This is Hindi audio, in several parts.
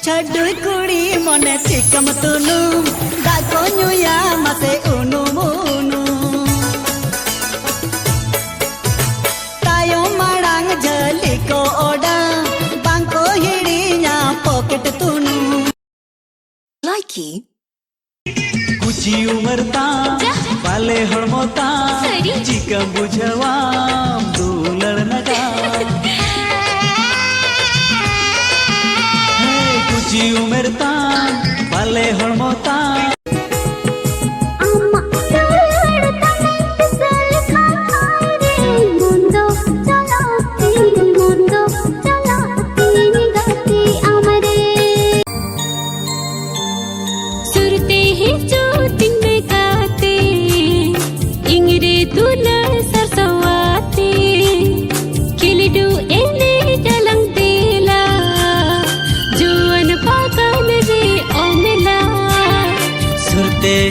Chadui kuri mone tikam tulum dago nyuya mase unum unum tayo marang jali ko oda bangko hirinya pocket tunu Likey कुची उमरता पाले हड़मोता चिका बुझवा दूलड़ नगा कुची उमरता पाले हड़मोता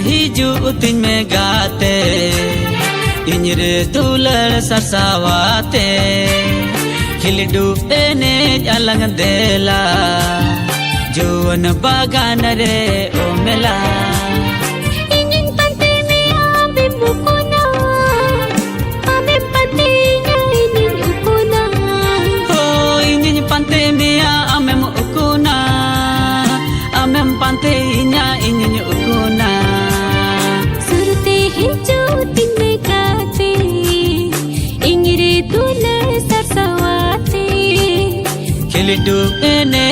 हिजुतिन में गाते इंजरे दुलड़ सरसावाते खिलडू एने अलंग देला जोन बागान रे ओ मेला इंजन पंते में आबे मुकोना आबे पंते इंजन मुकोना ओ इंजन पंते में आमे मुकोना आमे पंते इंजन मुकोना खिलडू एने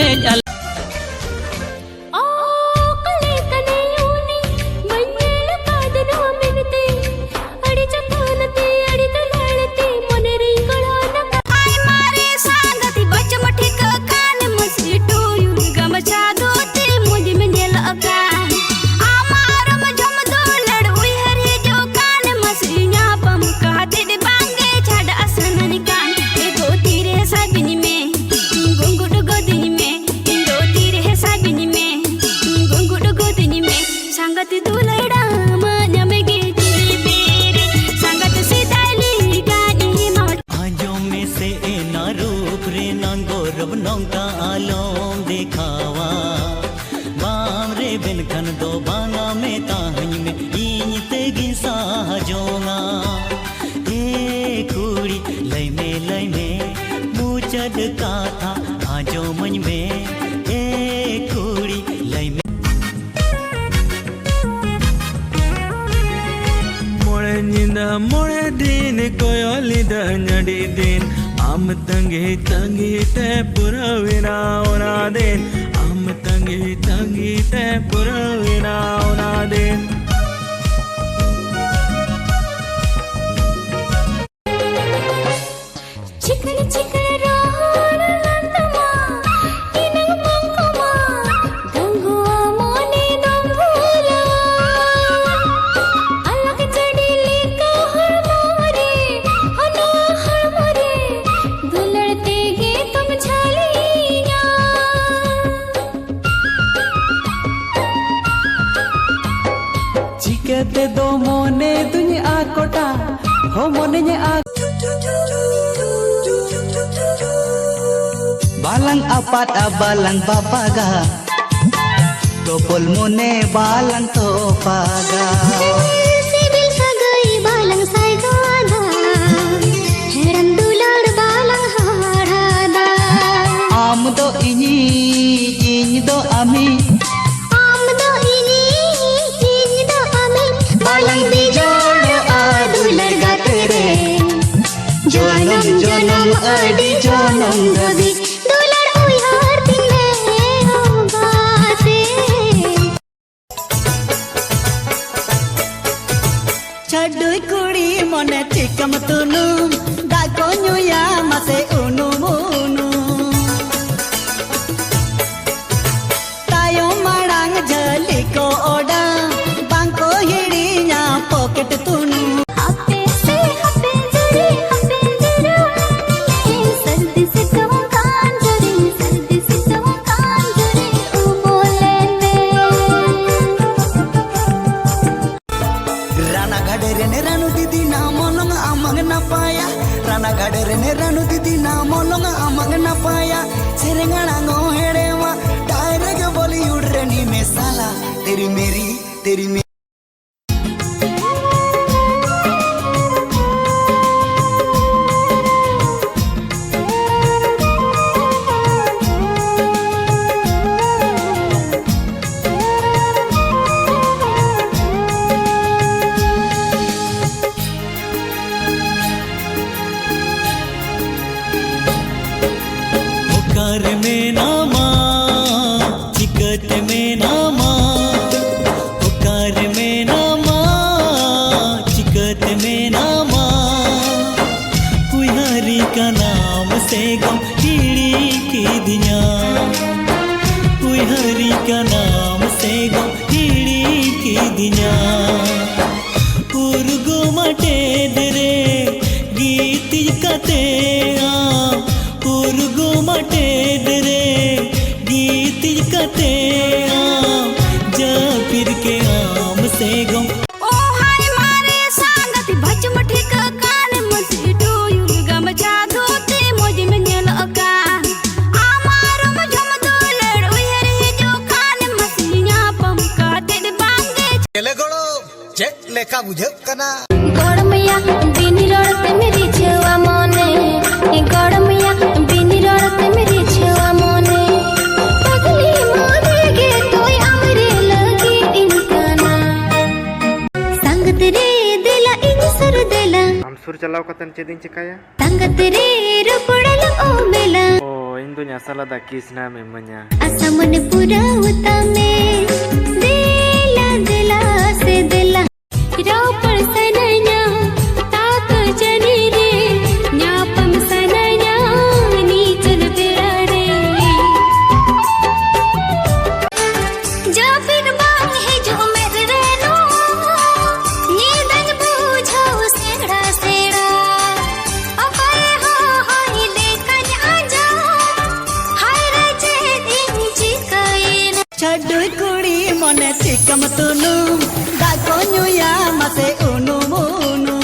नौका आलोम देखावा बाम रे बिनखन दो बांगा में ताहኝ में इन तेगी साजोंगा ए कुड़ी लय में मुचद का था आजो मन में ए कुड़ी लय में मोड़े निंदा मोड़े दिन कोयोली दंजड़ी दिन आम तंगे तंगी ते पुरविना ओना दिन आम तंगी तंगी ते पुरविना ओना दिन चिकन चिकन रोहन लंदमा इनंग मंगमा गंगुआ मोने दंभूला अलग चढ़ीली का हर मोरे हनो हर मोरे दुलड़ते गे तुम छालियां चिकते दो मोने दुनिया कोटा हो मोने ने आ balang apat abalang papaga topol mone balang topaga CIBIL सगाई बालंग साइगादा हेरन दुलार बालंग हाड़ादा am do ini do ami आम दो इनी दो आमी balang bijolo adular gatere जनम जनम अडी जनम रवि दुलार उयार तिने होगाते chadui kuri mone tikam tulum dago nyuya mase unum unum tayo marang jali ko oda bangko hirinya pocket tunu हपे से हपे जरे सर्दी से कम कान जरे सर्दी से कम कान जरे ओ बोले ने Rana gadere ne ranu didi na molong amang na paya Rana gadere ne ranu didi na molong amang na तेरी मेरी पुकार में नामा चिकट में नामा पुकार में नामा चिकट में नामा कुहारी का नाम से गम कीड़ी की दिया कुहारी का नाम से गम कीड़ी की दिया उर्गो मटे दरे गीत कते उर्गो मटे दरे गीत कते फिर के आम से गम ओ हाय मारे सांगत भच मठी का कान मसी डोयु गम जादू ते मोज में नेल अका आमारो मजम दोलड़ उयर ही जो कान मसिया पम का ते बांगे चले गड़ो चेक लेखा बुझक कना गड़मैया बिनी रड़ते मेरी छवा मने गड़मैया बिनी रड़ते मेरी छवा मने पगली माने गे तोय हमरे लगी इनकाना संगत रे दिला इन सुर दिला am sur chalaw katan chedin chikaya संगत रे रुपड़ल ओ मेला o indunya salada kisna memanya असमन पूरा होता में दिला दिला से दिला रापड़ सनैया ताक जनी रे न्यापम सनैया नीचल बेड़ा रे जो फिर बांग है जो मेरे रेनो नींदन बूझो सेड़ा सेड़ा अबे हो हाय लेकर आजा हाय रे जे दिन चिकाए छड़ कुड़ी मने चिकम तुनु दाको नुया मसे उनु मुनु